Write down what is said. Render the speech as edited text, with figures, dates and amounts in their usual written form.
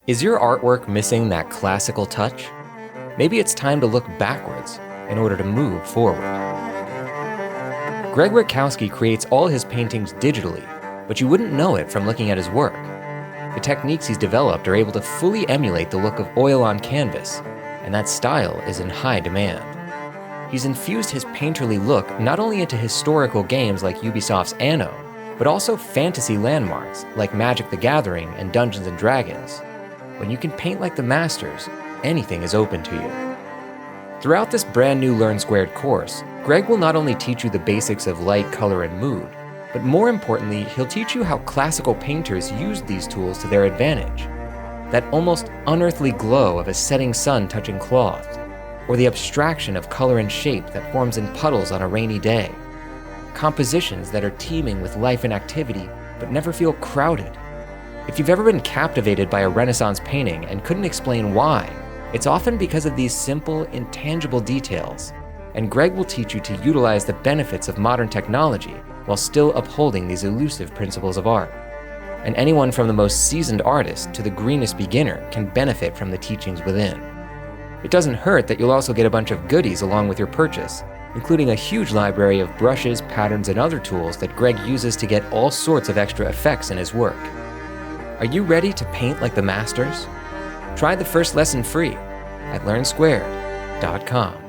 Is your artwork missing that classical touch? Maybe it's time to look backwards in order to move forward. Greg Rutkowski creates all his paintings digitally, but you wouldn't know it from looking at his work. The techniques he's developed are able to fully emulate the look of oil on canvas, and that style is in high demand. He's infused his painterly look not only into historical games like Ubisoft's Anno, but also fantasy landmarks like Magic the Gathering and Dungeons & Dragons. When you can paint like the masters, anything is open to you. Throughout this brand new Learn Squared course, Greg will not only teach you the basics of light, color, and mood, but more importantly, he'll teach you how classical painters used these tools to their advantage. That almost unearthly glow of a setting sun touching cloth, or the abstraction of color and shape that forms in puddles on a rainy day. Compositions that are teeming with life and activity, but never feel crowded. If you've ever been captivated by a Renaissance painting and couldn't explain why, it's often because of these simple, intangible details. And Greg will teach you to utilize the benefits of modern technology while still upholding these elusive principles of art. And anyone from the most seasoned artist to the greenest beginner can benefit from the teachings within. It doesn't hurt that you'll also get a bunch of goodies along with your purchase, including a huge library of brushes, patterns, and other tools that Greg uses to get all sorts of extra effects in his work. Are you ready to paint like the masters? Try the first lesson free at learnsquared.com.